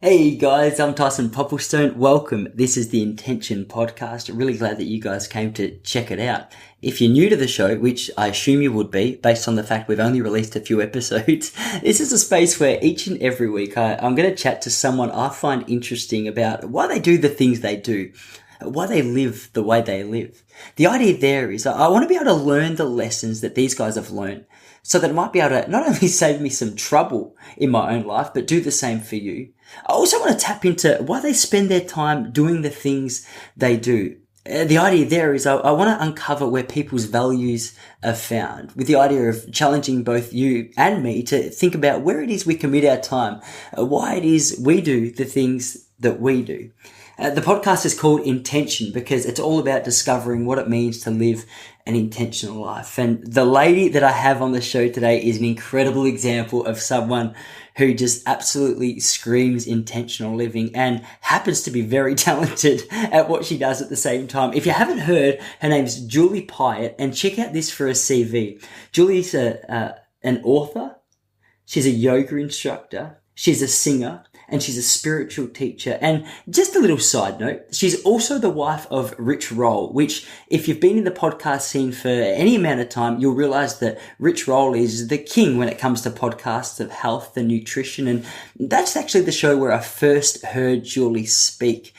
Hey guys, I'm Tyson Popplestone. Welcome. This is the Intention Podcast. Really glad that you guys came to check it out. If you're new to the show, which I assume you would be based on the fact we've only released a few episodes, this is a space where each and every week I'm going to chat to someone I find interesting about why they do the things they do, why they live the way they live. The idea there is I want to be able to learn the lessons that these guys have learned so that it might be able to not only save me some trouble in my own life, but do the same for you. I also want to tap into why they spend their time doing the things they do. The idea there is I want to uncover where people's values are found, with the idea of challenging both you and me to think about where it is we commit our time, why it is we do the things that we do. The podcast is called Intention because it's all about discovering what it means to live an intentional life. And the lady that I have on the show today is an incredible example of someone who just absolutely screams intentional living and happens to be very talented at what she does at the same time. If you haven't heard, her name's Julie Piatt, and check out this for a CV. Julie's an author. She's a yoga instructor. She's a singer. And she's a spiritual teacher. And just a little side note, she's also the wife of Rich Roll, which if you've been in the podcast scene for any amount of time, you'll realize that Rich Roll is the king when it comes to podcasts of health and nutrition. And that's actually the show where I first heard Julie speak.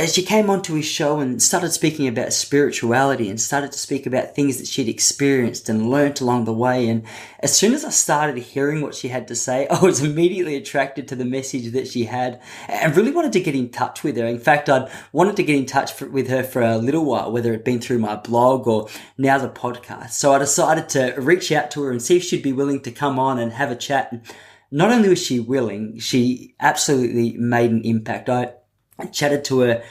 She came onto his show and started speaking about spirituality and started to speak about things that she'd experienced and learnt along the way. And as soon as I started hearing what she had to say, I was immediately attracted to the message that she had and really wanted to get in touch with her. In fact, I'd wanted to get in touch with her for a little while, whether it'd been through my blog or now the podcast. So I decided to reach out to her and see if she'd be willing to come on and have a chat. And not only was she willing, she absolutely made an impact. I chatted to her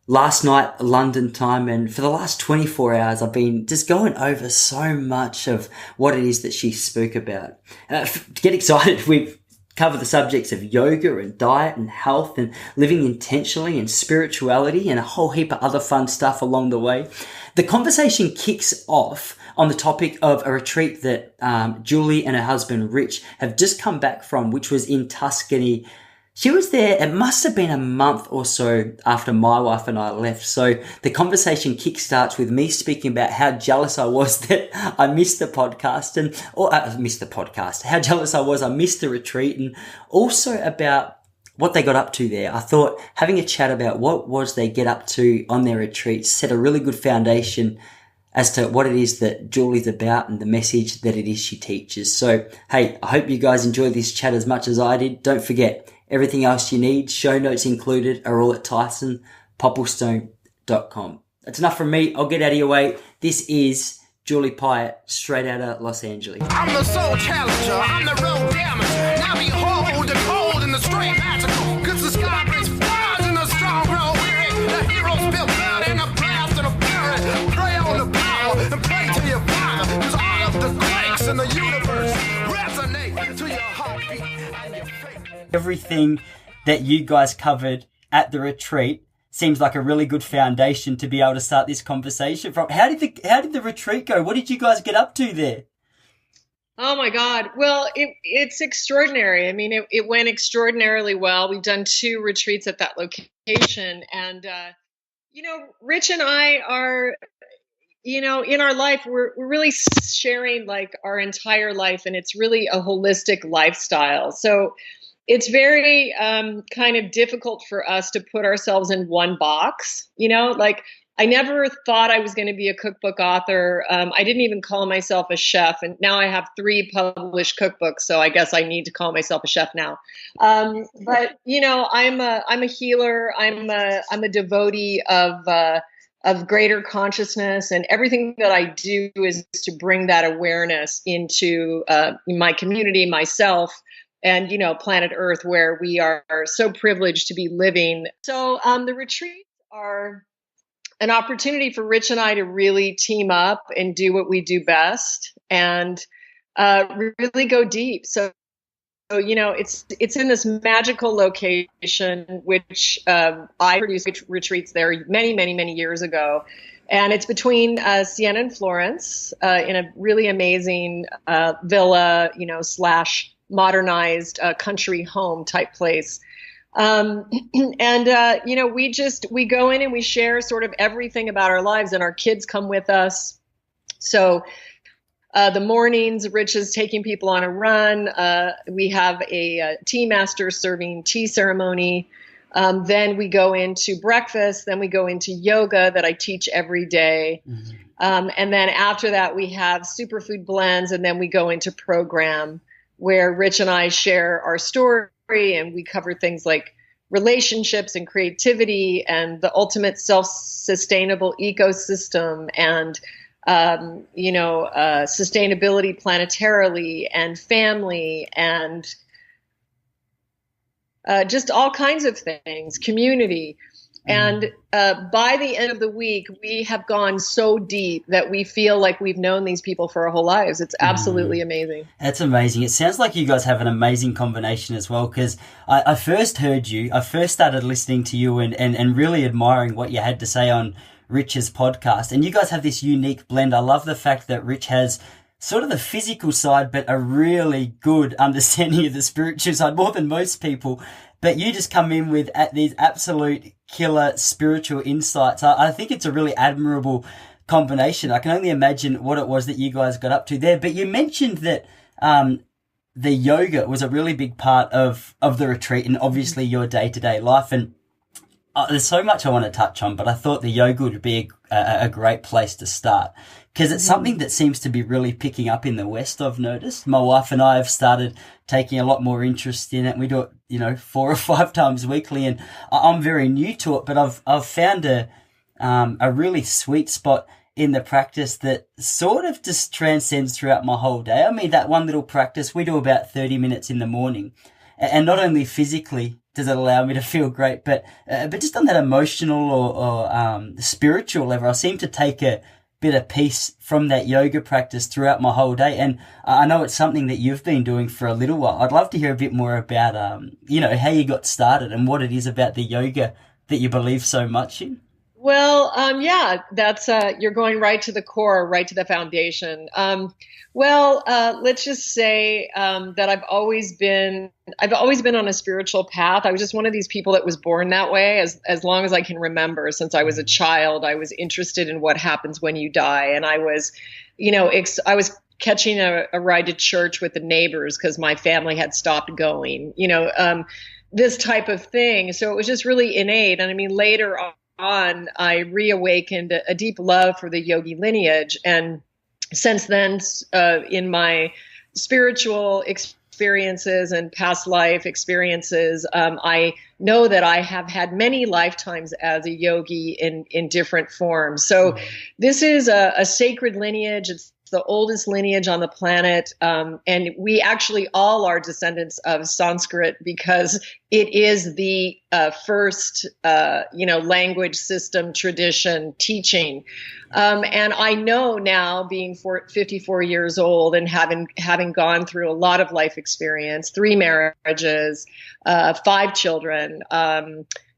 last night, London time, and for the last 24 hours, I've been just going over so much of what it is that she spoke about. To get excited, we've covered the subjects of yoga and diet and health and living intentionally and spirituality and a whole heap of other fun stuff along the way. The conversation kicks off on the topic of a retreat that Julie and her husband Rich have just come back from, which was in Tuscany. She was there, it must have been a month or so after my wife and I left. So the conversation kickstarts with me speaking about how jealous I was that I missed the podcast how jealous I was I missed the retreat, and also about what they got up to there. I thought having a chat about what was they get up to on their retreat set a really good foundation as to what it is that Julie's about and the message that it is she teaches. So, hey, I hope you guys enjoyed this chat as much as I did. Don't forget, everything else you need, show notes included, are all at TysonPopplestone.com. That's enough from me. I'll get out of your way. This is Julie Piatt, straight out of Los Angeles. I'm the soul challenger, I'm the road damager. Now behold the cold and the straight magical. Cause the sky brings fires and the strong grow weary. The heroes built blood in a blast and a fury. Pray on the power and pray to your father. Cause all of the quakes in the universe resonate to your heartbeat and your faith. Everything that you guys covered at the retreat seems like a really good foundation to be able to start this conversation from. How did the retreat go? What did you guys get up to there? Oh my God. Well, it's extraordinary. I mean, it went extraordinarily well. We've done 2 retreats at that location. And, Rich and I are, in our life, we're really sharing like our entire life, and it's really a holistic lifestyle. So it's very kind of difficult for us to put ourselves in one box, like I never thought I was going to be a cookbook author. I didn't even call myself a chef. And now I have 3 published cookbooks. So I guess I need to call myself a chef now. But I'm a healer. I'm a devotee of greater consciousness, and everything that I do is to bring that awareness into my community, myself, and, planet Earth, where we are so privileged to be living. So the retreats are an opportunity for Rich and I to really team up and do what we do best and really go deep. So it's in this magical location, which I produced retreats there many, many, many years ago. And it's between Siena and Florence in a really amazing villa, / modernized country home type place We go in and we share sort of everything about our lives, and our kids come with us. So the mornings, Rich is taking people on a run. We have a tea master serving tea ceremony. Then we go into breakfast. Then we go into yoga that I teach every day. And then after that, we have superfood blends. And then we go into program where Rich and I share our story, and we cover things like relationships and creativity and the ultimate self-sustainable ecosystem and sustainability planetarily and family and just all kinds of things, community. And by the end of the week, we have gone so deep that we feel like we've known these people for our whole lives. It's absolutely amazing. That's amazing. It sounds like you guys have an amazing combination as well, because I first started listening to you and really admiring what you had to say on Rich's podcast. And you guys have this unique blend. I love the fact that Rich has sort of the physical side, but a really good understanding of the spiritual side, more than most people. But you just come in with these absolute killer spiritual insights. I think it's a really admirable combination. I can only imagine what it was that you guys got up to there. But you mentioned that the yoga was a really big part of the retreat and obviously your day-to-day life. And there's so much I want to touch on, but I thought the yoga would be a great place to start because it's something that seems to be really picking up in the West, I've noticed. My wife and I have started taking a lot more interest in it. We do it, 4 or 5 times weekly, and I'm very new to it, but I've found a really sweet spot in the practice that sort of just transcends throughout my whole day. I mean, that one little practice, we do about 30 minutes in the morning, and not only physically does it allow me to feel great, but just on that emotional or spiritual level, I seem to take a bit of peace from that yoga practice throughout my whole day. And I know it's something that you've been doing for a little while. I'd love to hear a bit more about, how you got started and what it is about the yoga that you believe so much in. Well, that's, you're going right to the core, right to the foundation. Let's just say, that I've always been on a spiritual path. I was just one of these people that was born that way as long as I can remember. Since I was a child, I was interested in what happens when you die. And I was, I was catching a ride to church with the neighbors because my family had stopped going, this type of thing. So it was just really innate. And I mean, later on, I reawakened a deep love for the yogi lineage. And since then, in my spiritual experiences and past life experiences, I know that I have had many lifetimes as a yogi in different forms. So this is a sacred lineage. It's the oldest lineage on the planet. And we actually all are descendants of Sanskrit because it is the first, language system, tradition, teaching. And I know now, being 54 years old and having gone through a lot of life experience, 3 marriages, 5 children,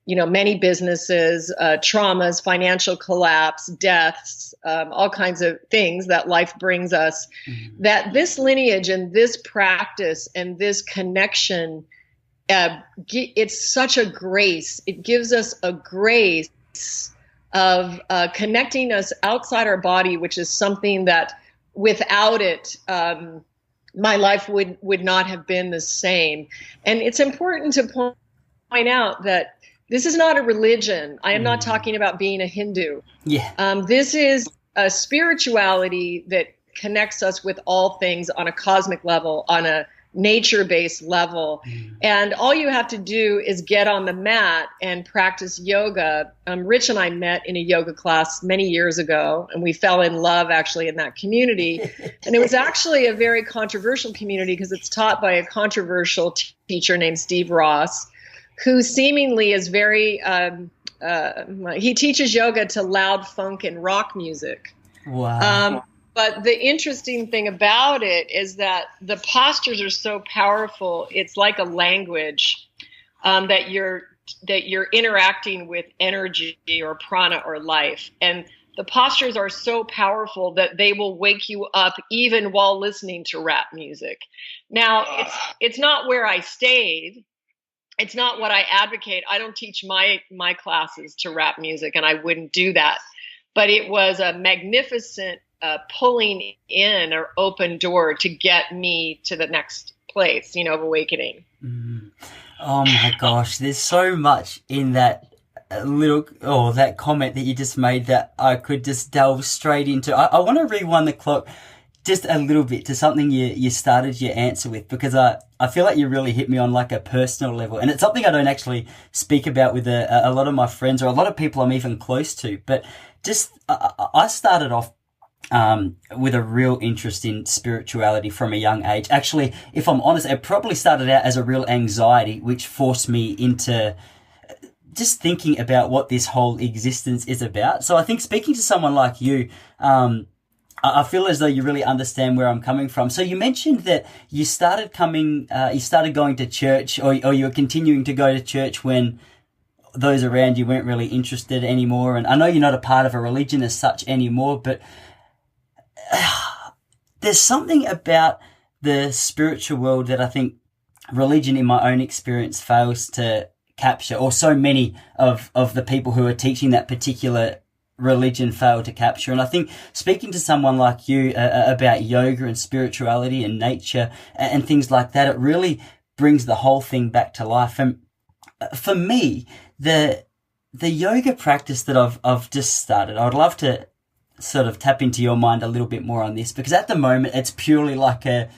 many businesses, traumas, financial collapse, deaths, all kinds of things that life brings us, that this lineage and this practice and this connection, it's such a grace. It gives us a grace of connecting us outside our body, which is something that without it, my life would not have been the same. And it's important to point out that this is not a religion. I am not talking about being a Hindu. Yeah. This is a spirituality that connects us with all things on a cosmic level, on a nature-based level. And all you have to do is get on the mat and practice yoga. Rich and I met in a yoga class many years ago, and we fell in love actually in that community. And it was actually a very controversial community because it's taught by a controversial teacher named Steve Ross, who seemingly is very, he teaches yoga to loud funk and rock music. Wow. But the interesting thing about it is that the postures are so powerful. It's like a language that you're interacting with energy or prana or life. And the postures are so powerful that they will wake you up even while listening to rap music. Now, it's not where I stayed. it's not what I advocate. I don't teach my classes to rap music, and I wouldn't do that. But it was a magnificent pulling in or open door to get me to the next place, of awakening. Oh my gosh, there's so much in that that comment that you just made that I could just delve straight into. I want to rewind the clock just a little bit to something you started your answer with, because I feel like you really hit me on like a personal level, and it's something I don't actually speak about with a lot of my friends or a lot of people I'm even close to. But just I started off with a real interest in spirituality from a young age. Actually, if I'm honest, it probably started out as a real anxiety, which forced me into just thinking about what this whole existence is about. So I think speaking to someone like you, I feel as though you really understand where I'm coming from. So you mentioned that you started going to church, or you were continuing to go to church when those around you weren't really interested anymore. And I know you're not a part of a religion as such anymore, but there's something about the spiritual world that I think religion, in my own experience, fails to capture, or so many of the people who are teaching that particular religion fail to capture. And I think speaking to someone like you about yoga and spirituality and nature and things like that, it really brings the whole thing back to life. And for me, the yoga practice that I've just started, I would love to sort of tap into your mind a little bit more on this, because at the moment it's purely like a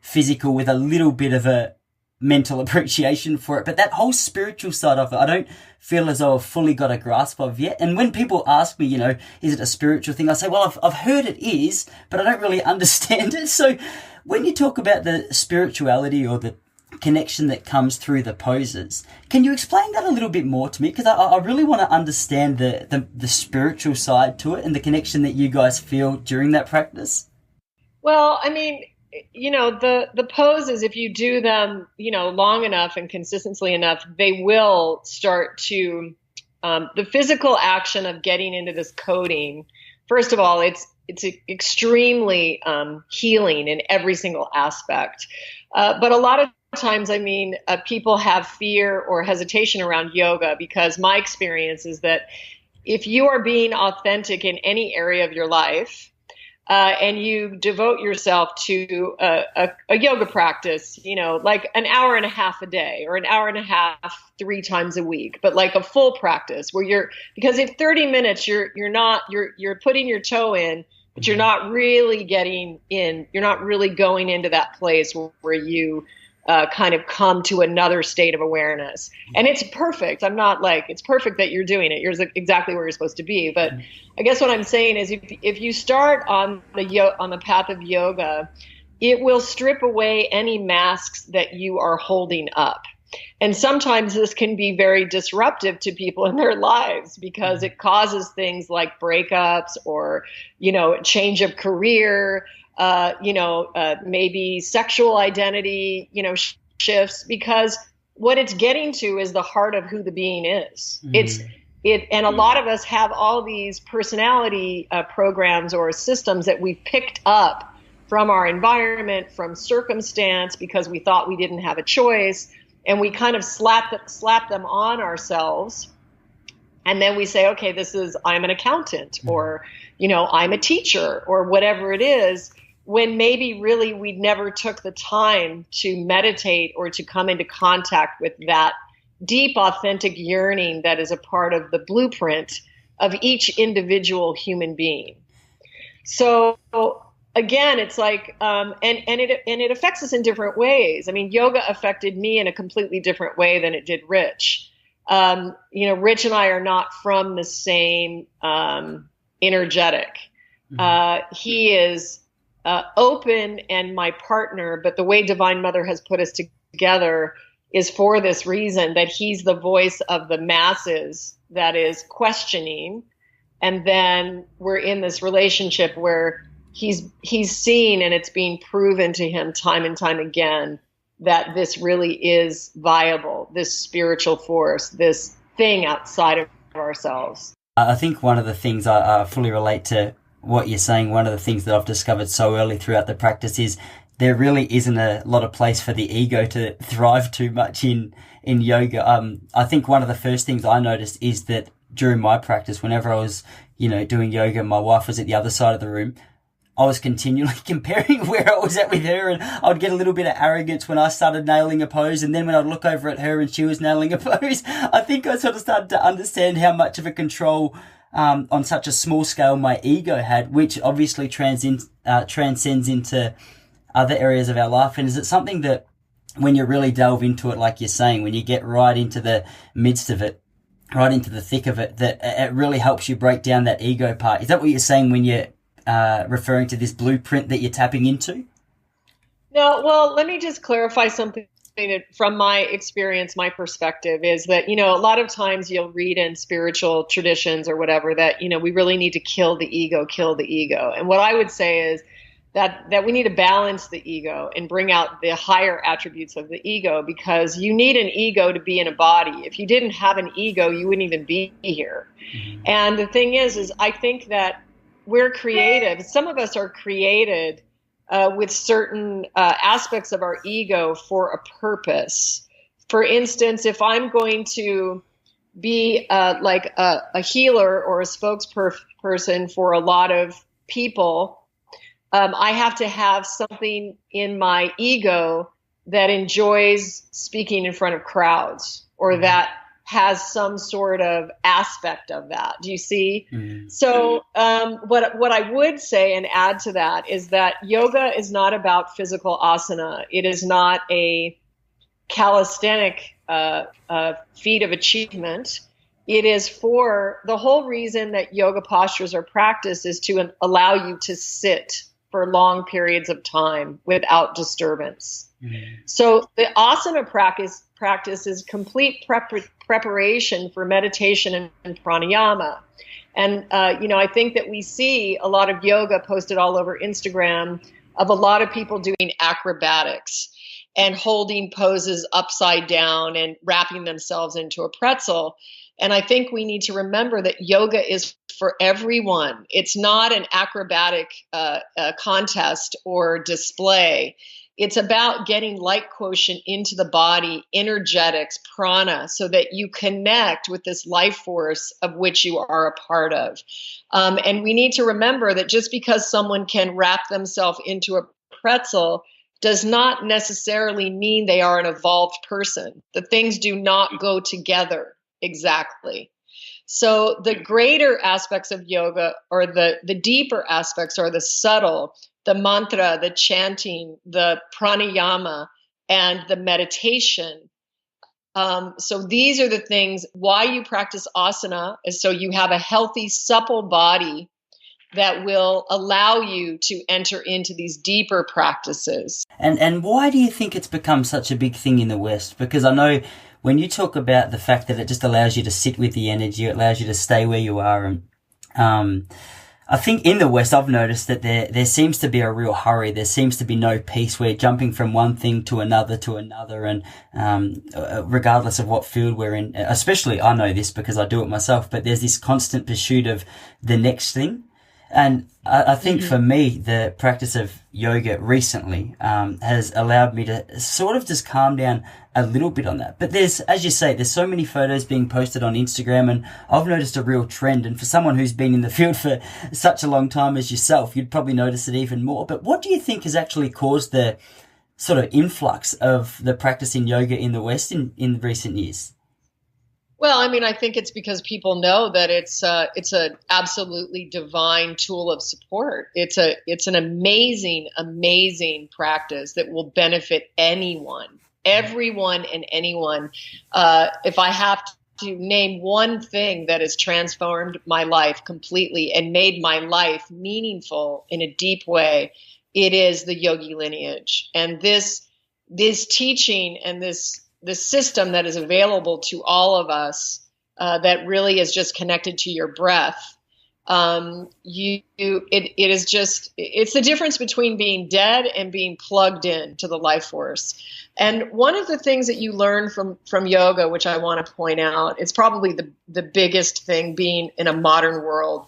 physical with a little bit of a mental appreciation for it. But that whole spiritual side of it, I don't feel as though I've fully got a grasp of yet. And when people ask me, is it a spiritual thing? I say, well, I've heard it is, but I don't really understand it. So when you talk about the spirituality or the connection that comes through the poses, can you explain that a little bit more to me? Because I really want to understand the spiritual side to it and the connection that you guys feel during that practice. Well, I mean, the poses, if you do them, long enough and consistently enough, they will start to, the physical action of getting into this coding. First of all, it's extremely healing in every single aspect. But a lot of times, people have fear or hesitation around yoga, because my experience is that if you are being authentic in any area of your life, and you devote yourself to a yoga practice, like an hour and a half a day or an hour and a half 3 times a week, but like a full practice where because if 30 minutes you're putting your toe in, but you're not really getting in, you're not really going into that place where you kind of come to another state of awareness. And it's perfect. I'm not like, it's perfect that you're doing it. You're exactly where you're supposed to be. But I guess what I'm saying is if you start on the path of yoga, it will strip away any masks that you are holding up. And sometimes this can be very disruptive to people in their lives, because it causes things like breakups or, change of career, maybe sexual identity, shifts, because what it's getting to is the heart of who the being is. And a lot of us have all these personality programs or systems that we've picked up from our environment, from circumstance, because we thought we didn't have a choice, and we kind of slap them on ourselves. And then we say, okay, I'm an accountant, or, I'm a teacher, or whatever it is, when maybe really we never took the time to meditate or to come into contact with that deep, authentic yearning that is a part of the blueprint of each individual human being. So again, it's like, and it affects us in different ways. I mean, yoga affected me in a completely different way than it did Rich. Rich and I are not from the same energetic. He is open and my partner, but the way Divine Mother has put us together is for this reason, that he's the voice of the masses that is questioning. And then we're in this relationship where he's seen, and it's being proven to him time and time again, that this really is viable, this spiritual force, this thing outside of ourselves. I think one of the things I fully relate to what you're saying, one of the things that I've discovered so early throughout the practice is there really isn't a lot of place for the ego to thrive too much in yoga. I think one of the first things I noticed is that during my practice, whenever I was, doing yoga, my wife was at the other side of the room. I was continually comparing where I was at with her, and I'd get a little bit of arrogance when I started nailing a pose, and then when I'd look over at her and she was nailing a pose, I think I sort of started to understand how much of a control on such a small scale my ego had, which obviously transcends into other areas of our life. And is it something that when you really delve into it, like you're saying, when you get right into the midst of it, right into the thick of it, that it really helps you break down that ego part? Is that what you're saying when you're referring to this blueprint that you're tapping into? No, well, let me just clarify something from my experience. My perspective is that, a lot of times you'll read in spiritual traditions or whatever that, we really need to kill the ego. And what I would say is that we need to balance the ego and bring out the higher attributes of the ego, because you need an ego to be in a body. If you didn't have an ego, you wouldn't even be here. Mm-hmm. And the thing is I think that we're creative. Some of us are created with certain aspects of our ego for a purpose. For instance, if I'm going to be like a healer or a spokesperson for a lot of people, I have to have something in my ego that enjoys speaking in front of crowds, or that has some sort of aspect of that. Do you see? Mm-hmm. So what I would say and add to that is that yoga is not about physical asana. It is not a calisthenic feat of achievement. It is for the whole reason that yoga postures are practiced is to allow you to sit for long periods of time without disturbance. Mm-hmm. So the asana practice is complete preparation for meditation and pranayama. And, I think that we see a lot of yoga posted all over Instagram of a lot of people doing acrobatics and holding poses upside down and wrapping themselves into a pretzel. And I think we need to remember that yoga is for everyone. It's not an acrobatic contest or display. It's about getting light quotient into the body, energetics, prana, so that you connect with this life force of which you are a part of. And we need to remember that just because someone can wrap themselves into a pretzel does not necessarily mean they are an evolved person. The things do not go together exactly. So the greater aspects of yoga, or the deeper aspects, are the subtle, the mantra, the chanting, the pranayama, and the meditation. So these are the things. Why you practice asana is so you have a healthy, supple body that will allow you to enter into these deeper practices. And why do you think it's become such a big thing in the West? Because I know when you talk about the fact that it just allows you to sit with the energy, it allows you to stay where you are, and I think in the West, I've noticed that there seems to be a real hurry. There seems to be no peace. We're jumping from one thing to another, and regardless of what field we're in, especially I know this because I do it myself, but there's this constant pursuit of the next thing. And I think for me, the practice of yoga recently has allowed me to sort of just calm down a little bit on that. But there's, as you say, there's so many photos being posted on Instagram, and I've noticed a real trend. And for someone who's been in the field for such a long time as yourself, you'd probably notice it even more. But what do you think has actually caused the sort of influx of the practice in yoga in the West in recent years? Well, I mean, I think it's because people know that it's an absolutely divine tool of support. It's an amazing, amazing practice that will benefit anyone, everyone and anyone. If I have to name one thing that has transformed my life completely and made my life meaningful in a deep way, it is the yogi lineage. And this teaching and this system that is available to all of us, that really is just connected to your breath. It's the difference between being dead and being plugged in to the life force. And one of the things that you learn from yoga, which I want to point out, it's probably the biggest thing being in a modern world,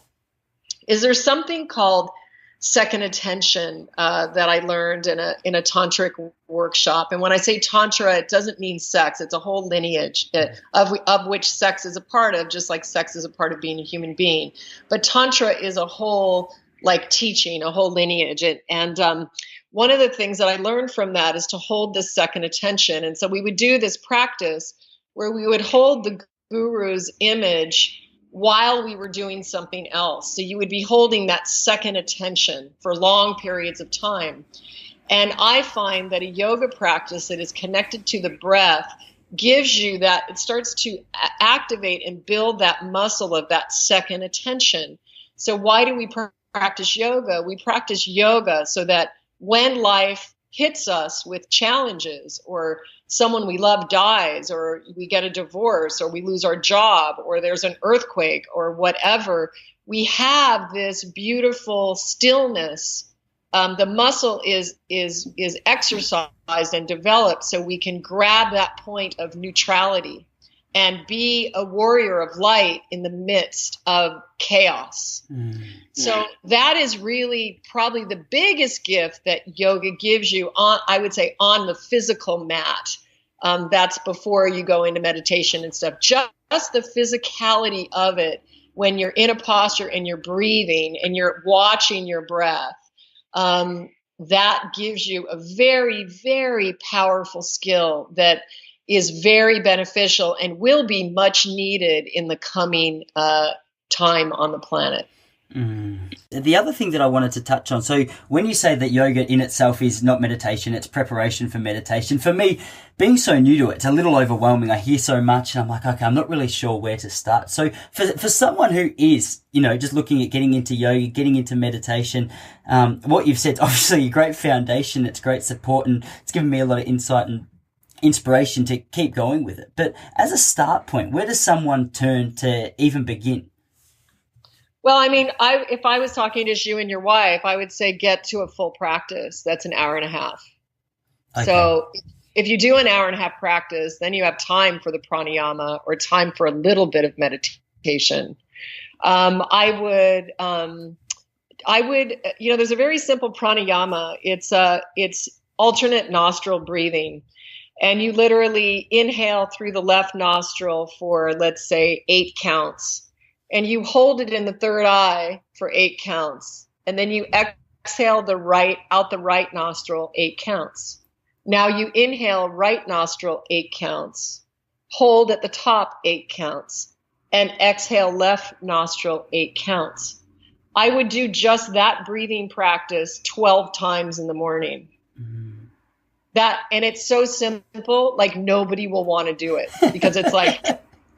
is there's something called second attention that I learned in a tantric workshop. And when I say tantra, it doesn't mean sex. It's a whole lineage of which sex is a part of, just like sex is a part of being a human being. But tantra is a whole like teaching, a whole lineage. And one of the things that I learned from that is to hold this second attention. And so we would do this practice where we would hold the guru's image while we were doing something else. So you would be holding that second attention for long periods of time. And I find that a yoga practice that is connected to the breath gives you that, it starts to activate and build that muscle of that second attention. So why do we practice yoga? We practice yoga so that when life hits us with challenges, or someone we love dies, or we get a divorce, or we lose our job, or there's an earthquake, or whatever, we have this beautiful stillness. The muscle is exercised and developed so we can grab that point of neutrality and be a warrior of light in the midst of chaos. So that is really probably the biggest gift that yoga gives you on, I would say, on the physical mat. That's before you go into meditation and stuff. Just the physicality of it when you're in a posture and you're breathing and you're watching your breath. That gives you a very, very powerful skill that is very beneficial and will be much needed in the coming time on the planet. The other thing that I wanted to touch on, so when you say that yoga in itself is not meditation, it's preparation for meditation, for me, being so new to it, it's a little overwhelming. I hear so much and I'm like, okay, I'm not really sure where to start. So for someone who is, just looking at getting into yoga, getting into meditation, what you've said, obviously a great foundation, it's great support, and it's given me a lot of insight and inspiration to keep going with it. But as a start point, where does someone turn to even begin? Well, I mean, if I was talking to you and your wife, I would say get to a full practice. That's an hour and a half. Okay. So if you do an hour and a half practice, then you have time for the pranayama or time for a little bit of meditation. I would, there's a very simple pranayama. It's alternate nostril breathing. And you literally inhale through the left nostril for, let's say, 8 counts. And you hold it in the third eye for 8 counts. And then you exhale out the right nostril 8 counts. Now you inhale right nostril 8 counts. Hold at the top 8 counts. And exhale left nostril 8 counts. I would do just that breathing practice 12 times in the morning. And it's so simple, like nobody will want to do it because it's like,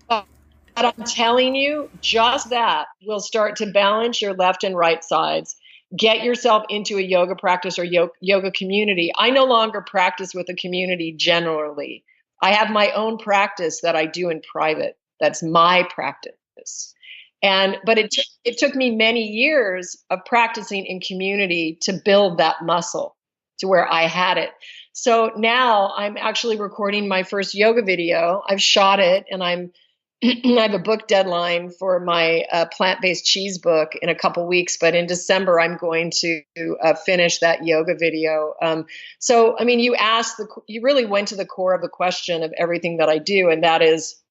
but I'm telling you, just that will start to balance your left and right sides. Get yourself into a yoga practice or yoga community. I no longer practice with a community generally. I have my own practice that I do in private. That's my practice. But it took me many years of practicing in community to build that muscle to where I had it. So now I'm actually recording my first yoga video. I've shot it, and I have a book deadline for my plant-based cheese book in a couple weeks. But in December, I'm going to finish that yoga video. So, I mean, you really went to the core of the question of everything that I do, and that is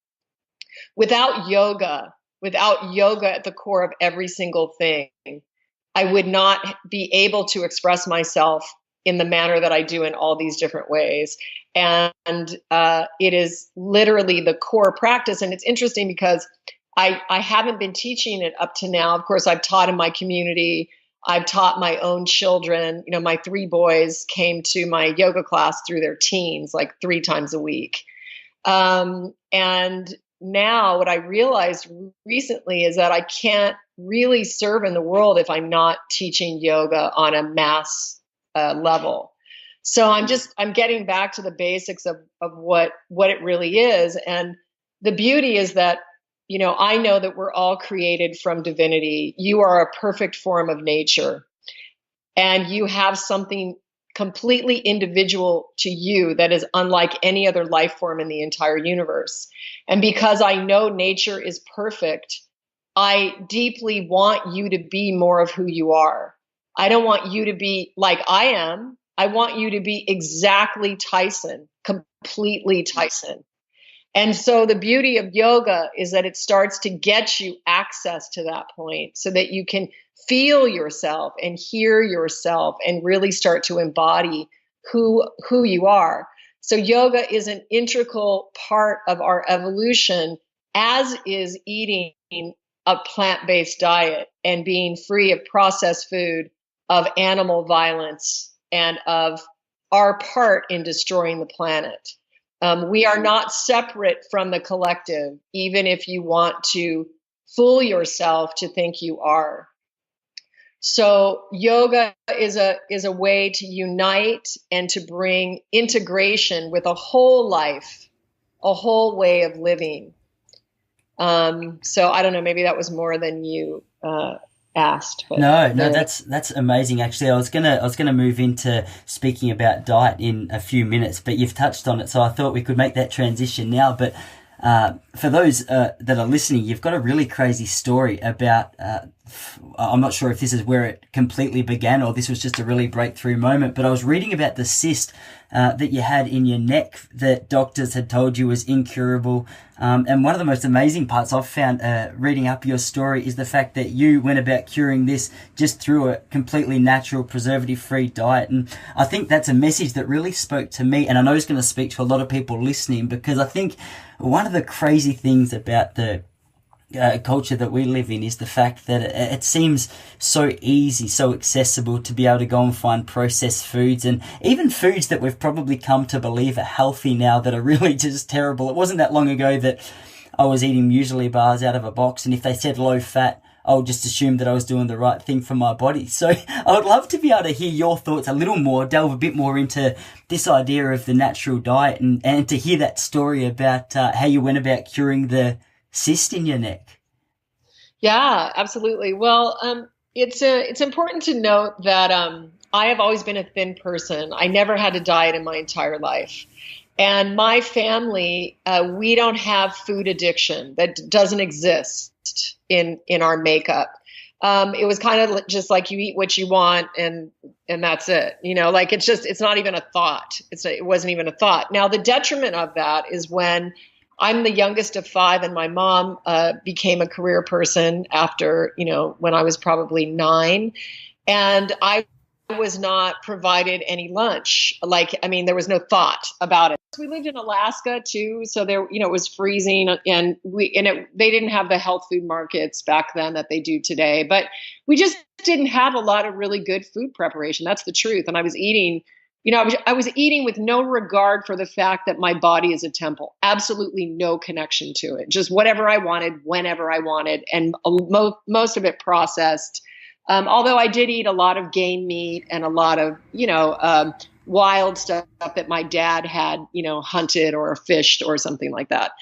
without yoga at the core of every single thing, I would not be able to express myself in the manner that I do in all these different ways. And it is literally the core practice. And it's interesting because I haven't been teaching it up to now. Of course, I've taught in my community. I've taught my own children. My 3 boys came to my yoga class through their teens, like 3 times a week. And now what I realized recently is that I can't really serve in the world if I'm not teaching yoga on a mass level. So I'm getting back to the basics of what it really is. And the beauty is that, I know that we're all created from divinity. You are a perfect form of nature, and you have something completely individual to you that is unlike any other life form in the entire universe. And because I know nature is perfect, I deeply want you to be more of who you are. I don't want you to be like I am. I want you to be exactly Tyson, completely Tyson. And so the beauty of yoga is that it starts to get you access to that point so that you can feel yourself and hear yourself and really start to embody who you are. So yoga is an integral part of our evolution, as is eating a plant-based diet and being free of processed food, of animal violence, and of our part in destroying the planet. We are not separate from the collective, even if you want to fool yourself to think you are. So yoga is a way to unite and to bring integration with a whole life, a whole way of living. So I don't know, maybe that was more than you asked. But No, that's amazing. Actually, I was gonna move into speaking about diet in a few minutes, but you've touched on it, so I thought we could make that transition now. But for those that are listening, you've got a really crazy story about. I'm not sure if this is where it completely began or this was just a really breakthrough moment, but I was reading about the cyst that you had in your neck that doctors had told you was incurable. And one of the most amazing parts I've found reading up your story is the fact that you went about curing this just through a completely natural, preservative-free diet. And I think that's a message that really spoke to me, and I know it's going to speak to a lot of people listening, because I think one of the crazy things about the culture that we live in is the fact that it seems so easy, so accessible to be able to go and find processed foods, and even foods that we've probably come to believe are healthy now that are really just terrible. It wasn't that long ago that I was eating muesli bars out of a box, and if they said low fat, I would just assume that I was doing the right thing for my body. So I would love to be able to hear your thoughts a little more, delve a bit more into this idea of the natural diet, and to hear that story about how you went about curing the cyst in your neck. Yeah, absolutely. Well, it's important to note that I have always been a thin person. I never had a diet in my entire life. And my family, we don't have food addiction. That doesn't exist in our makeup. It was kind of just like you eat what you want and that's it. You know, like it's not even a thought. It wasn't even a thought. Now, the detriment of that is when I'm the youngest of 5, and my mom became a career person after, when I was probably 9, and I was not provided any lunch. There was no thought about it. We lived in Alaska too, so there, it was freezing, and they didn't have the health food markets back then that they do today. But we just didn't have a lot of really good food preparation. That's the truth. And I was eating. I was eating with no regard for the fact that my body is a temple. Absolutely no connection to it. Just whatever I wanted, whenever I wanted, and most of it processed. Although I did eat a lot of game meat and a lot of, wild stuff that my dad had, hunted or fished or something like that.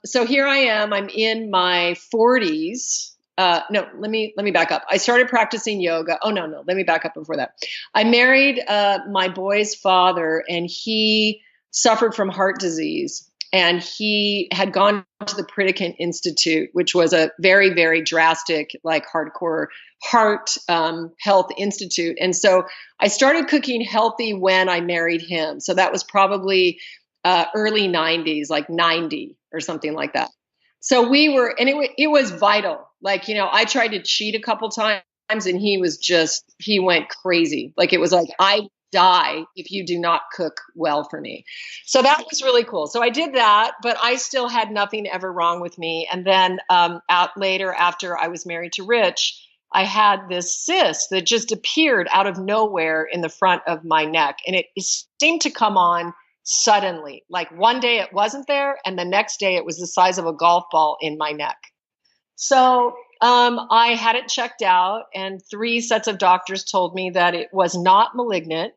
So here I am. I'm in my 40s. No, let me back up. I started practicing yoga. Oh, no, let me back up before that. I married my boy's father, and he suffered from heart disease. And he had gone to the Pritikin Institute, which was a very, very drastic, hardcore heart health institute. And so I started cooking healthy when I married him. So that was probably early 90s, like 90 or something like that. So we were, and it was vital. I tried to cheat a couple times, and he went crazy. It was like, I die if you do not cook well for me. So that was really cool. So I did that, but I still had nothing ever wrong with me. And then later, after I was married to Rich, I had this cyst that just appeared out of nowhere in the front of my neck. And it seemed to come on suddenly. Like one day it wasn't there, and the next day it was the size of a golf ball in my neck. So I had it checked out, and 3 sets of doctors told me that it was not malignant,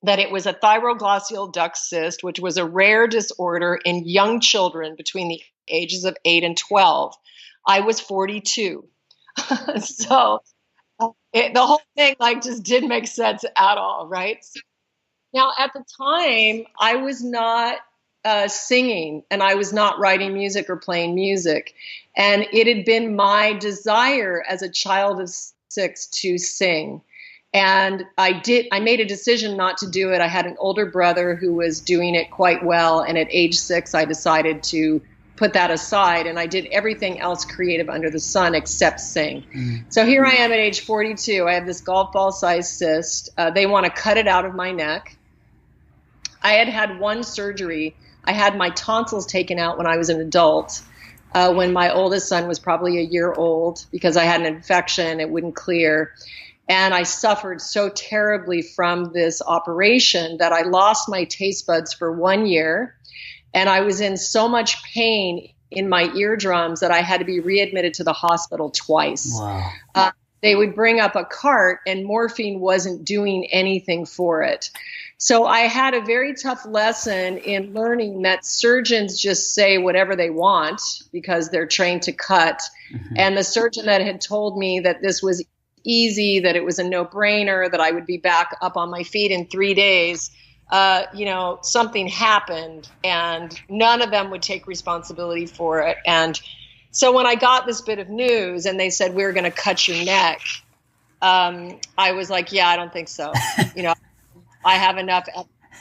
that it was a thyroglossal duct cyst, which was a rare disorder in young children between the ages of 8 and 12. I was 42. So the whole thing just didn't make sense at all, right? So, now, at the time, I was not singing, and I was not writing music or playing music. And it had been my desire as a child of 6 to sing. And I made a decision not to do it. I had an older brother who was doing it quite well. And at age 6, I decided to put that aside. And I did everything else creative under the sun except sing. So here I am at age 42. I have this golf ball sized cyst. They want to cut it out of my neck. I had one surgery. I had my tonsils taken out when I was an adult, when my oldest son was probably a year old, because I had an infection. It wouldn't clear. And I suffered so terribly from this operation that I lost my taste buds for 1 year. And I was in so much pain in my eardrums that I had to be readmitted to the hospital twice. Wow. They would bring up a cart and morphine wasn't doing anything for it. So I had a very tough lesson in learning that surgeons just say whatever they want because they're trained to cut. And the surgeon that had told me that this was easy, that it was a no-brainer, that I would be back up on my feet in 3 days, something happened and none of them would take responsibility for it. And so when I got this bit of news and they said, we're going to cut your neck, I was like, yeah, I don't think so. I have enough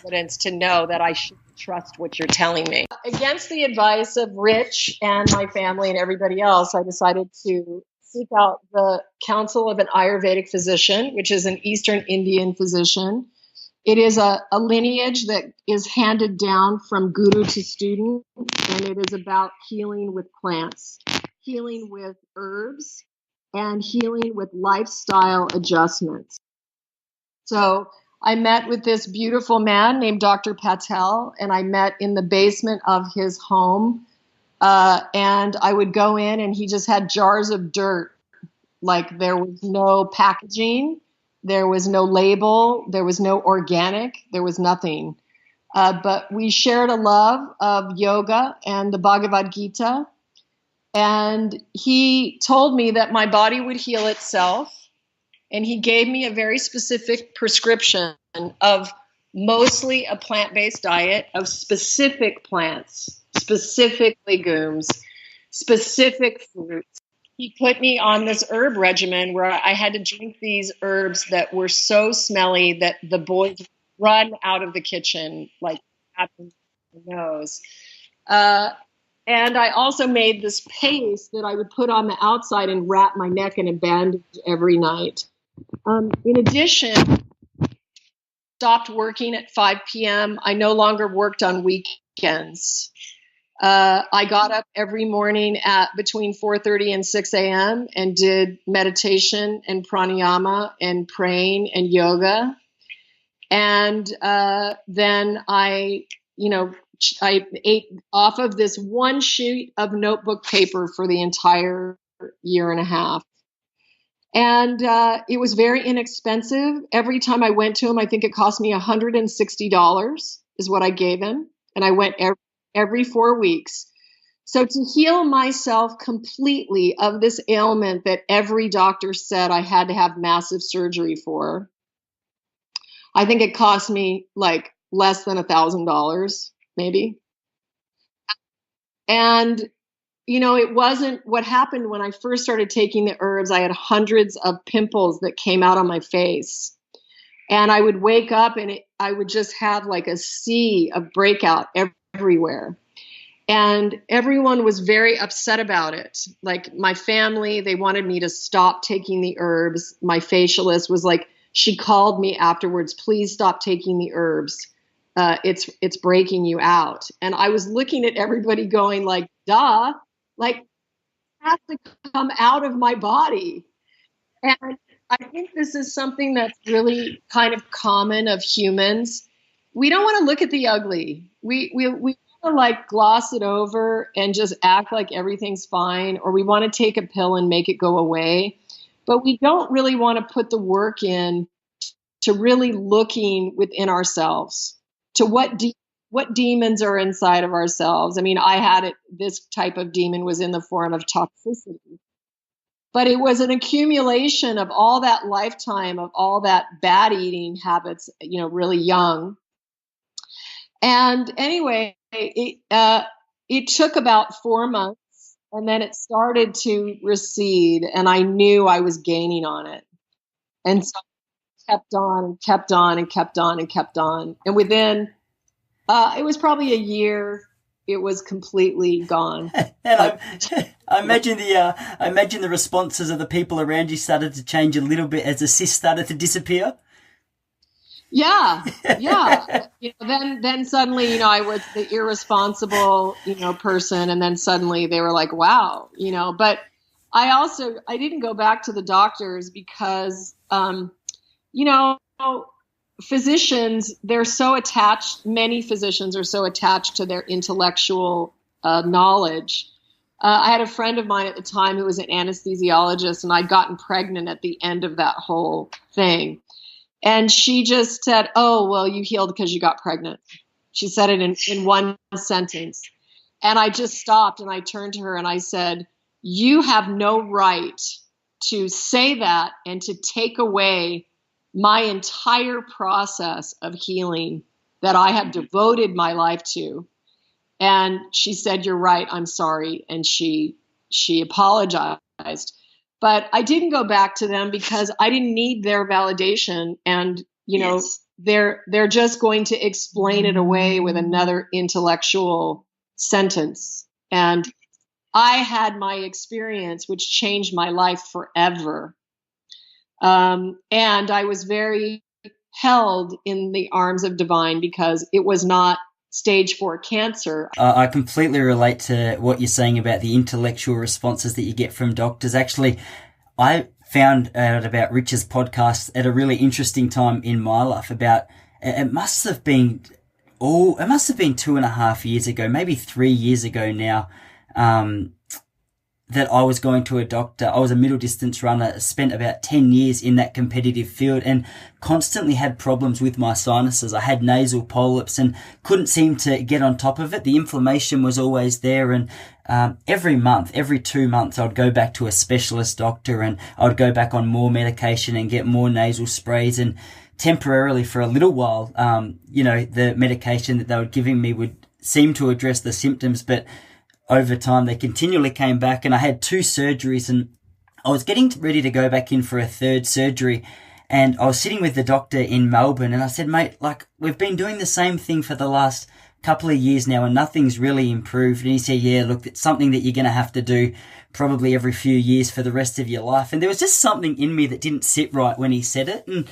evidence to know that I should trust what you're telling me. Against the advice of Rich and my family and everybody else, I decided to seek out the counsel of an Ayurvedic physician, which is an Eastern Indian physician. It is a lineage that is handed down from guru to student, and it is about healing with plants, healing with herbs, and healing with lifestyle adjustments. So I met with this beautiful man named Dr. Patel, and I met in the basement of his home. And I would go in and he just had jars of dirt. Like there was no packaging, there was no label, there was no organic, there was nothing. But we shared a love of yoga and the Bhagavad Gita. And he told me that my body would heal itself. And he gave me a very specific prescription of mostly a plant-based diet of specific plants, specific legumes, specific fruits. He put me on this herb regimen where I had to drink these herbs that were so smelly that the boys would run out of the kitchen like having their nose. And I also made this paste that I would put on the outside and wrap my neck in a bandage every night. In addition, stopped working at 5 p.m. I no longer worked on weekends. I got up every morning at between 4:30 and 6 a.m. and did meditation and pranayama and praying and yoga. And then I ate off of this one sheet of notebook paper for the entire year and a half. And it was very inexpensive. Every time I went to him, I think it cost me $160 is what I gave him. And I went every 4 weeks. So to heal myself completely of this ailment that every doctor said I had to have massive surgery for, I think it cost me like less than $1,000, maybe. And it wasn't what happened when I first started taking the herbs. I had hundreds of pimples that came out on my face. And I would wake up and I would just have like a sea of breakout everywhere. And everyone was very upset about it. Like my family, they wanted me to stop taking the herbs. My facialist was like, she called me afterwards, please stop taking the herbs. It's breaking you out. And I was looking at everybody going like, duh. Like, it has to come out of my body. And I think this is something that's really kind of common of humans. We don't want to look at the ugly. We want to like gloss it over and just act like everything's fine, or we want to take a pill and make it go away. But we don't really want to put the work in to really looking within ourselves to what demons are inside of ourselves. I mean, I had it, this type of demon was in the form of toxicity, but it was an accumulation of all that lifetime of all that bad eating habits, really young. And anyway, it took about 4 months and then it started to recede and I knew I was gaining on it. And so I kept on and kept on and kept on and kept on. And within, it was probably a year, it was completely gone. And Like, I imagine the responses of the people around you started to change a little bit as the cyst started to disappear. yeah. Then suddenly, I was the irresponsible, person. And then suddenly they were like, wow, but I didn't go back to the doctors because, you know, physicians, they're so attached, many physicians are so attached to their intellectual knowledge. I had a friend of mine at the time who was an anesthesiologist, and I'd gotten pregnant at the end of that whole thing. And she just said, oh, well, you healed because you got pregnant. She said it in one sentence. And I just stopped and I turned to her and I said, you have no right to say that and to take away my entire process of healing that I have devoted my life to. And she said, you're right, I'm sorry. And she apologized. But I didn't go back to them because I didn't need their validation. And, Yes. they're just going to explain it away with another intellectual sentence. And I had my experience, which changed my life forever. And I was very held in the arms of divine because it was not stage 4 cancer. I completely relate to what you're saying about the intellectual responses that you get from doctors. Actually, I found out about Rich's podcast at a really interesting time in my life. It must have been 2.5 years ago, maybe 3 years ago now, that I was going to a doctor. I was a middle distance runner, spent about 10 years in that competitive field and constantly had problems with my sinuses. I had nasal polyps and couldn't seem to get on top of it. The inflammation was always there. And every 2 months, I'd go back to a specialist doctor and I'd go back on more medication and get more nasal sprays. And temporarily for a little while, the medication that they were giving me would seem to address the symptoms, but over time, they continually came back, and I had 2 surgeries, and I was getting ready to go back in for a 3rd surgery, and I was sitting with the doctor in Melbourne, and I said, mate, we've been doing the same thing for the last couple of years now, and nothing's really improved. And he said, yeah, look, it's something that you're going to have to do probably every few years for the rest of your life. And there was just something in me that didn't sit right when he said it, and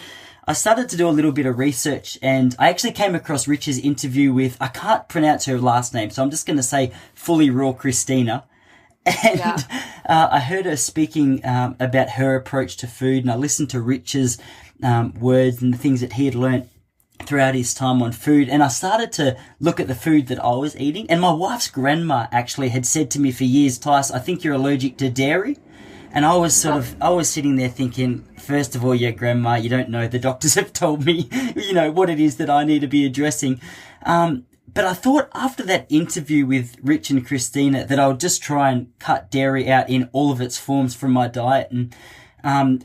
I started to do a little bit of research, and I actually came across Rich's interview with, I can't pronounce her last name, so I'm just going to say Fully Raw Christina. And I heard her speaking about her approach to food, and I listened to Rich's words and the things that he had learnt throughout his time on food. And I started to look at the food that I was eating. And my wife's grandma actually had said to me for years, Tice, I think you're allergic to dairy. And I was sitting there thinking, first of all, yeah, grandma, you don't know. The doctors have told me, what it is that I need to be addressing. But I thought after that interview with Rich and Christina that I would just try and cut dairy out in all of its forms from my diet. And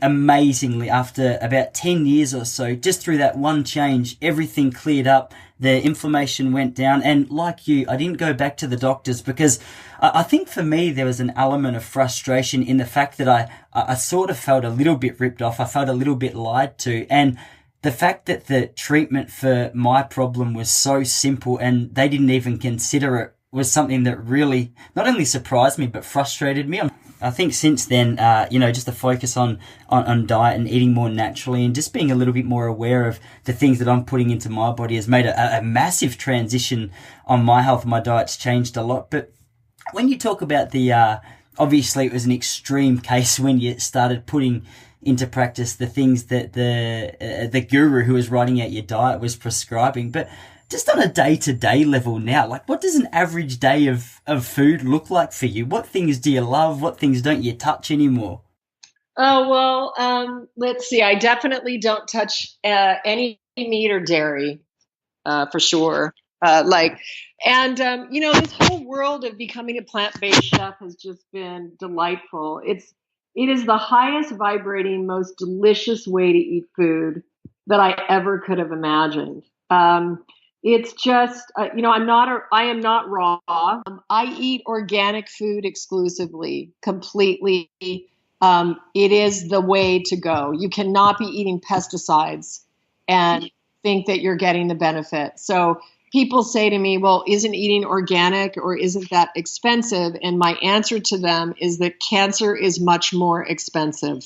amazingly, after about 10 years or so, just through that one change, everything cleared up. The inflammation went down. And like you, I didn't go back to the doctors because I think for me, there was an element of frustration in the fact that I sort of felt a little bit ripped off. I felt a little bit lied to. And the fact that the treatment for my problem was so simple and they didn't even consider it was something that really not only surprised me, but frustrated me. I think since then, just the focus on diet and eating more naturally and just being a little bit more aware of the things that I'm putting into my body has made a massive transition on my health. My diet's changed a lot. But when you talk about obviously it was an extreme case when you started putting into practice the things that the guru who was writing out your diet was prescribing. But just on a day-to-day level now, what does an average day of food look like for you? What things do you love? What things don't you touch anymore? Oh, well, let's see. I definitely don't touch any meat or dairy, for sure. This whole world of becoming a plant-based chef has just been delightful. It is the highest vibrating, most delicious way to eat food that I ever could have imagined. It's just, I am not raw. I eat organic food exclusively, completely. it is the way to go. You cannot be eating pesticides and think that you're getting the benefit. So people say to me, well, isn't eating organic or isn't that expensive? And my answer to them is that cancer is much more expensive.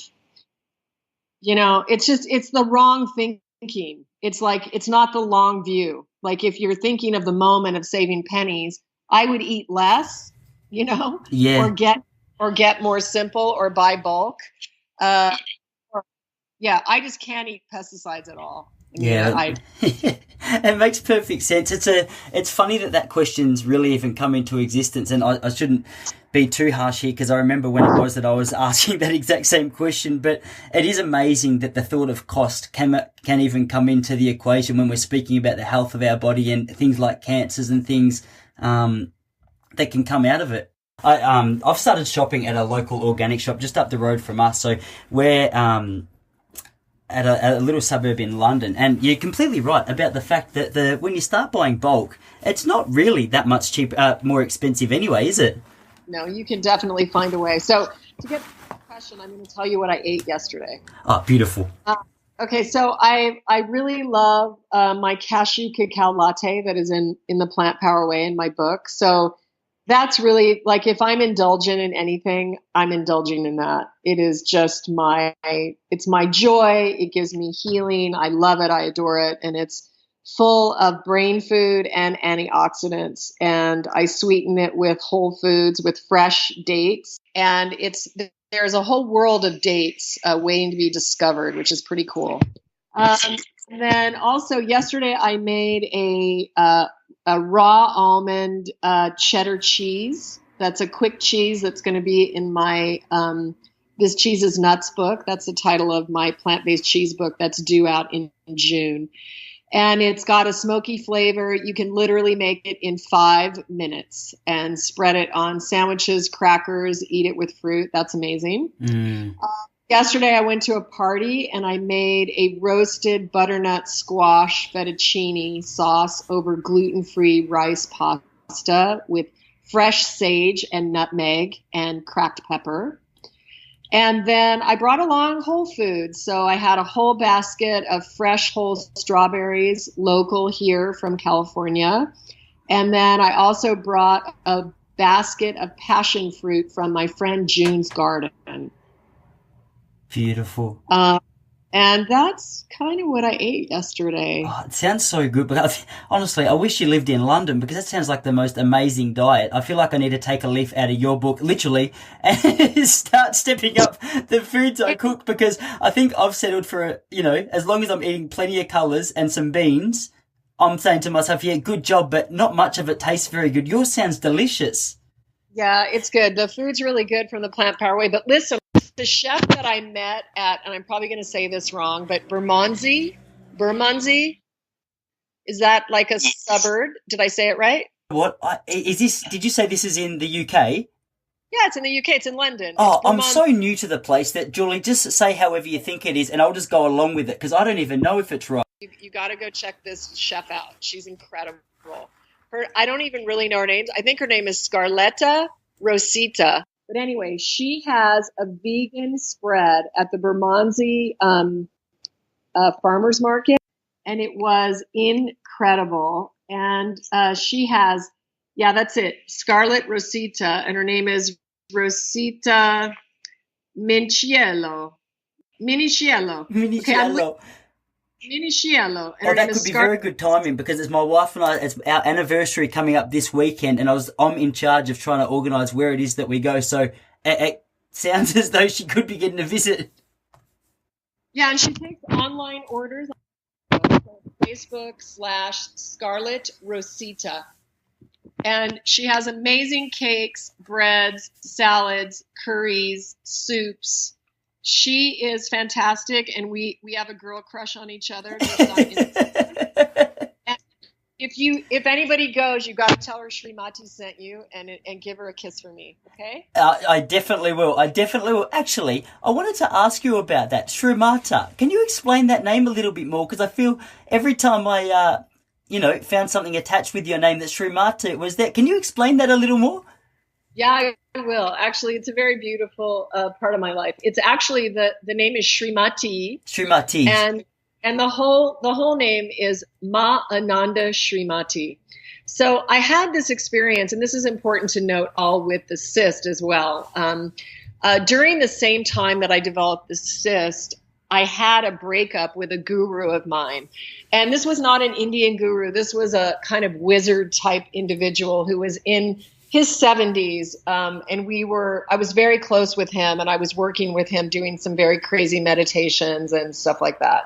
It's the wrong thinking. It's like, it's not the long view. Like if you're thinking of the moment of saving pennies, I would eat less, Yeah. or get more simple or buy bulk. I just can't eat pesticides at all. It makes perfect sense. It's funny that question's really even come into existence, and I shouldn't be too harsh here because I remember when it was that I was asking that exact same question. But it is amazing that the thought of cost can even come into the equation when we're speaking about the health of our body and things like cancers and things that can come out of it. I've started shopping at a local organic shop just up the road from us. So we're at a little suburb in London, and you're completely right about the fact that when you start buying bulk, it's not really that much more expensive anyway, is it? No, you can definitely find a way. So to get to the question, I'm going to tell you what I ate yesterday. Oh, beautiful. Okay, so I really love my cashew cacao latte that is in the Plantpower way in my book. So that's really, like, if I'm indulgent in anything, I'm indulging in that. It is just it's my joy. It gives me healing. I love it. I adore it. And it's full of brain food and antioxidants. And I sweeten it with whole foods, with fresh dates. And there's a whole world of dates waiting to be discovered, which is pretty cool. And then also yesterday I made a raw almond cheddar cheese. That's a quick cheese that's going to be in my This Cheese is Nuts book. That's the title of my plant-based cheese book that's due out in June. And it's got a smoky flavor. You can literally make it in 5 minutes and spread it on sandwiches, crackers, eat it with fruit. That's amazing. Yesterday I went to a party and I made a roasted butternut squash fettuccine sauce over gluten-free rice pasta with fresh sage and nutmeg and cracked pepper. And then I brought along whole foods. So I had a whole basket of fresh whole strawberries, local here from California. And then I also brought a basket of passion fruit from my friend June's garden. Beautiful. And that's kind of what I ate yesterday. Oh, it sounds so good, but honestly, I wish you lived in London because that sounds like the most amazing diet. I feel like I need to take a leaf out of your book, literally, and start stepping up the foods I cook, because I think I've settled for, as long as I'm eating plenty of colours and some beans, I'm saying to myself, yeah, good job, but not much of it tastes very good. Yours sounds delicious. Yeah, it's good. The food's really good from the Plantpower way. But listen, the chef that I met at, and I'm probably going to say this wrong, but Bermondsey, is that like a suburb? Did I say it right? What is this? Did you say this is in the UK? Yeah, it's in the UK. It's in London. Oh, I'm so new to the place that, Julie, just say however you think it is, and I'll just go along with it because I don't even know if it's right. You got to go check this chef out. She's incredible. I don't even really know her name. I think her name is Scarletta Rosita. But anyway, she has a vegan spread at the Bermondsey farmers market, and it was incredible. And she has, that's it, Scarlett Rosita, and her name is Rosita Minichiello. Okay, Minichiello. That could be very good timing because it's my wife and I, it's our anniversary coming up this weekend, and I'm in charge of trying to organise where it is that we go. So it sounds as though she could be getting a visit. Yeah, and she takes online orders on Facebook/Scarlett Rosita. And she has amazing cakes, breads, salads, curries, soups. She is fantastic, and we have a girl crush on each other. If anybody goes, you got to tell her Srimati sent you and give her a kiss for me, okay? I definitely will. Actually, I wanted to ask you about that, Srimata. Can you explain that name a little bit more? Because I feel every time I, found something attached with your name that Srimata was there. Can you explain that a little more? Yeah, I will. Actually, it's a very beautiful part of my life. It's actually the name is Srimati, Srimati. and the whole name is Ma Ananda Srimati. So I had this experience, and this is important to note, all with the cyst as well. During the same time that I developed the cyst, I had a breakup with a guru of mine. And this was not an Indian guru. This was a kind of wizard type individual who was in his 70s. And I was very close with him, and I was working with him doing some very crazy meditations and stuff like that.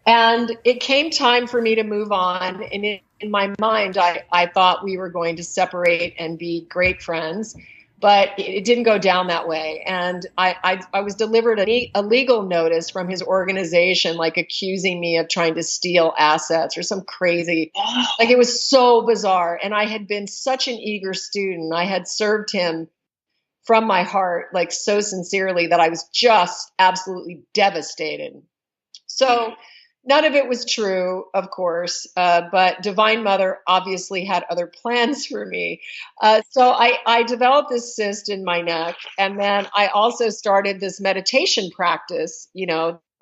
And it came time for me to move on. And in my mind, I thought we were going to separate and be great friends, but it didn't go down that way. And I was delivered a legal notice from his organization, like accusing me of trying to steal assets or some crazy, like it was so bizarre. And I had been such an eager student. I had served him from my heart, like so sincerely, that I was just absolutely devastated. So none of it was true, of course, but Divine Mother obviously had other plans for me. So I developed this cyst in my neck, and then I also started this meditation practice,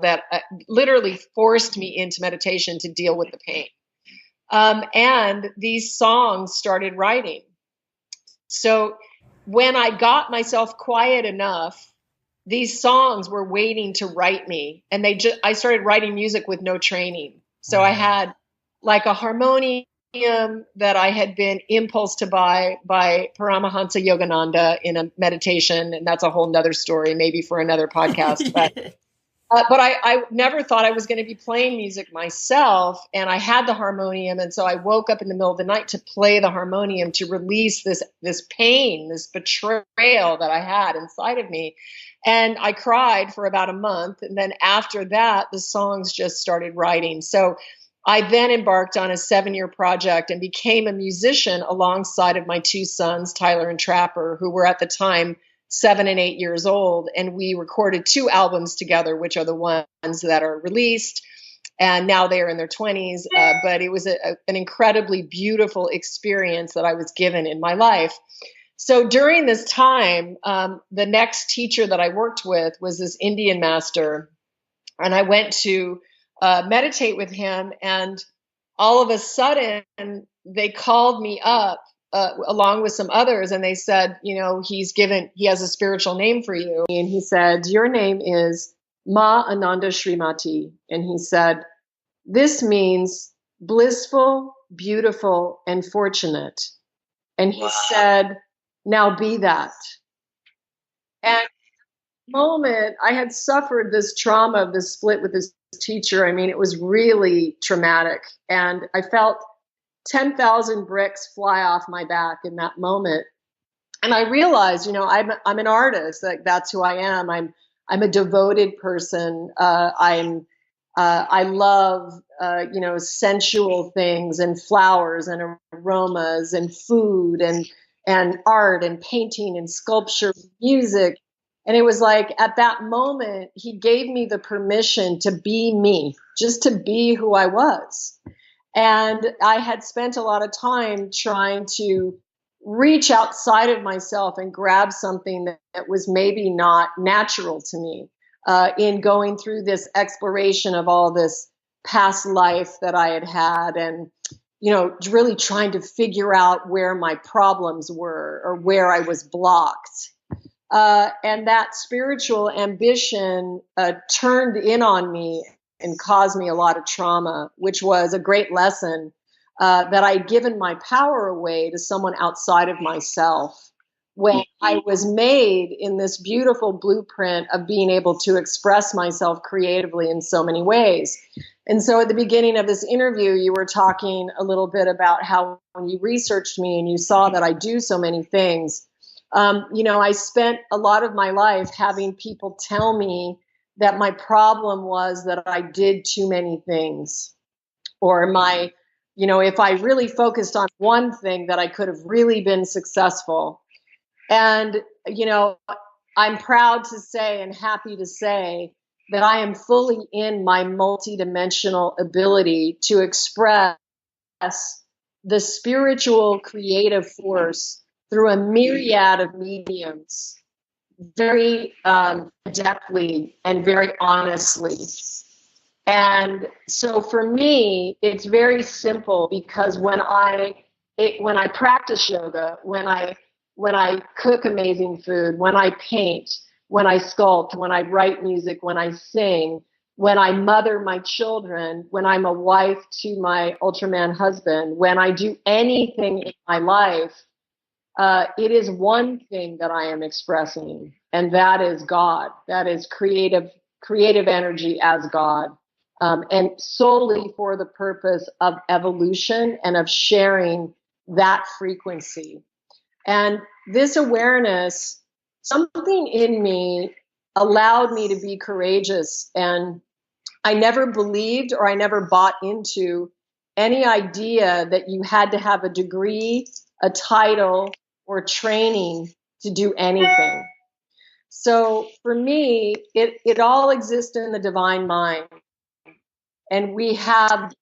that literally forced me into meditation to deal with the pain. And these songs started writing. So when I got myself quiet enough, these songs were waiting to write me, and I started writing music with no training. So I had like a harmonium that I had been impulsed to buy by Paramahansa Yogananda in a meditation, and that's a whole nother story, maybe for another podcast. But I never thought I was going to be playing music myself, and I had the harmonium, and so I woke up in the middle of the night to play the harmonium to release this pain, this betrayal that I had inside of me. And I cried for about a month, and then after that, the songs just started writing. So I then embarked on a 7-year project and became a musician alongside of my two sons, Tyler and Trapper, who were at the time 7 and 8 years old. And we recorded 2 albums together, which are the ones that are released. And now they are in their 20s. But it was an incredibly beautiful experience that I was given in my life. So during this time, the next teacher that I worked with was this Indian master. And I went to meditate with him. And all of a sudden, they called me up along with some others. And they said, he has a spiritual name for you. And he said, your name is Ma Ananda Srimati. And he said, this means blissful, beautiful, and fortunate. And he said, now be that. And at the moment, I had suffered this trauma of this split with this teacher. I mean, it was really traumatic. And I felt 10,000 bricks fly off my back in that moment. And I realized, I'm an artist. Like, that's who I am. I'm a devoted person. I love, sensual things and flowers and aromas and food and art and painting and sculpture, music. And it was like at that moment, he gave me the permission to be me, just to be who I was. And I had spent a lot of time trying to reach outside of myself and grab something that was maybe not natural to me in going through this exploration of all this past life that I had had, and really trying to figure out where my problems were or where I was blocked. And that spiritual ambition turned in on me and caused me a lot of trauma, which was a great lesson that I'd given my power away to someone outside of myself when I was made in this beautiful blueprint of being able to express myself creatively in so many ways. And so at the beginning of this interview, you were talking a little bit about how when you researched me and you saw that I do so many things, I spent a lot of my life having people tell me that my problem was that I did too many things, or if I really focused on one thing, that I could have really been successful. And, I'm proud to say and happy to say that I am fully in my multidimensional ability to express the spiritual creative force through a myriad of mediums, very adeptly and very honestly. And so for me, it's very simple, because when I practice yoga, when I cook amazing food, when I paint, when I sculpt, when I write music, when I sing, when I mother my children, when I'm a wife to my Ultraman husband, when I do anything in my life, it is one thing that I am expressing, and that is God. That is creative energy as God, and solely for the purpose of evolution and of sharing that frequency. And this awareness, something in me allowed me to be courageous. And I never believed, or I never bought into any idea that you had to have a degree, a title, or training to do anything. So for me, it all exists in the divine mind. And we have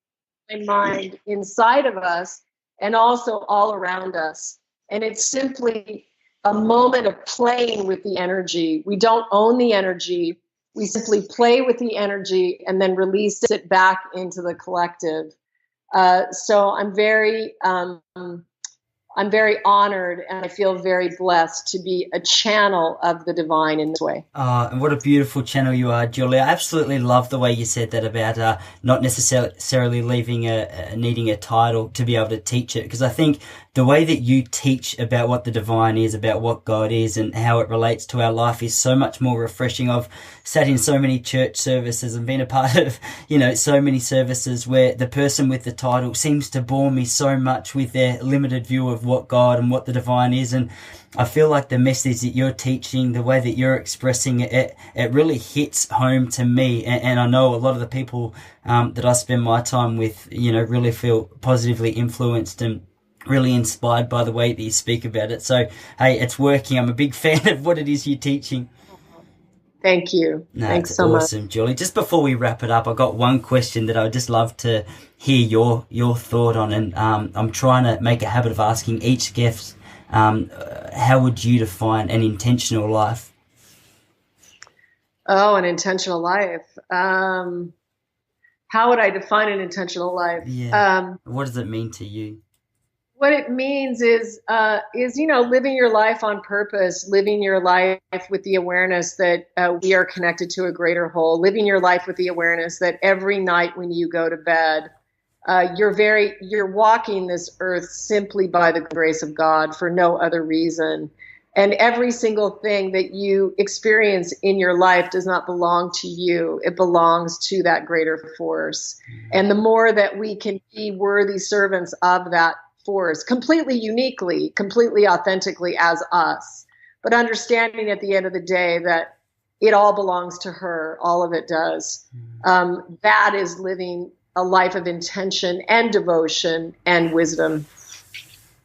the divine mind inside of us and also all around us. And it's simply a moment of playing with the energy. We don't own the energy. We simply play with the energy and then release it back into the collective. So I'm very honored, and I feel very blessed to be a channel of the divine in this way. And what a beautiful channel you are, Julie. I absolutely love the way you said that about not necessarily needing a title to be able to teach it, because I think the way that you teach about what the divine is, about what God is and how it relates to our life is so much more refreshing. I've sat in so many church services and been a part of, so many services where the person with the title seems to bore me so much with their limited view of what God and what the divine is. And I feel like the message that you're teaching, the way that you're expressing it, it really hits home to me. And I know a lot of the people that I spend my time with, really feel positively influenced and really inspired by the way that you speak about it. So, hey, it's working. I'm a big fan of what it is you're teaching. Thank you. Thanks so much. Awesome, Julie. Just before we wrap it up, I've got one question that I would just love to hear your thought on. And I'm trying to make a habit of asking each guest, how would you define an intentional life? Oh, an intentional life. How would I define an intentional life? Yeah. What does it mean to you? What it means is living your life on purpose, living your life with the awareness that we are connected to a greater whole, living your life with the awareness that every night when you go to bed, you're walking this earth simply by the grace of God for no other reason. And every single thing that you experience in your life does not belong to you. It belongs to that greater force. And the more that we can be worthy servants of that force, completely uniquely, completely authentically as us, but understanding at the end of the day that it all belongs to her, all of it does. That is living a life of intention and devotion and wisdom.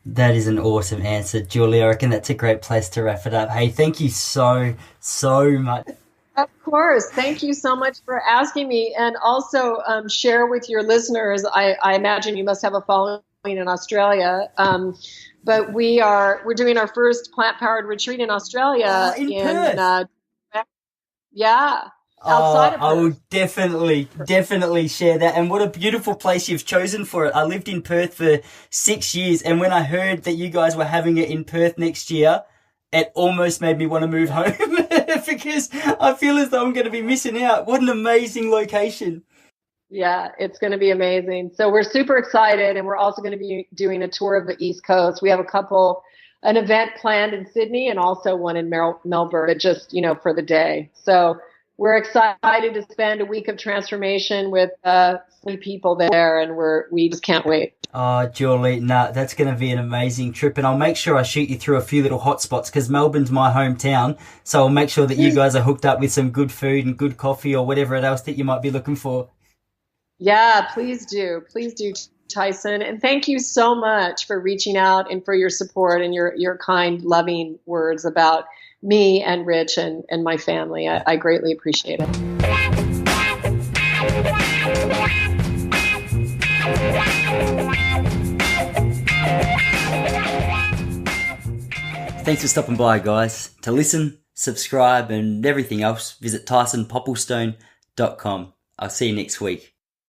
That is an awesome answer, Julie. I reckon that's a great place to wrap it up. Hey, thank you so much. Of course. Thank you so much for asking me. And also share with your listeners, I imagine you must have a following in Australia. But we're doing our first plant-powered retreat in Australia. In Perth. Outside of Perth. I will definitely share that. And what a beautiful place you've chosen for it. I lived in Perth for 6 years, and when I heard that you guys were having it in Perth next year, it almost made me want to move home because I feel as though I'm going to be missing out. What an amazing location. Yeah, it's going to be amazing. So we're super excited, and we're also going to be doing a tour of the East Coast. We have an event planned in Sydney and also one in Melbourne, just, for the day. So we're excited to spend a week of transformation with 3 people there, and we just can't wait. Oh, Julie, that's going to be an amazing trip, and I'll make sure I shoot you through a few little hot spots because Melbourne's my hometown, so I'll make sure that you guys are hooked up with some good food and good coffee or whatever else that you might be looking for. Yeah, please do, Tyson, and thank you so much for reaching out and for your support and your kind, loving words about me and Rich and my family. I greatly appreciate it. Thanks for stopping by, guys. To listen, subscribe, and everything else, visit TysonPopplestone.com. I'll see you next week.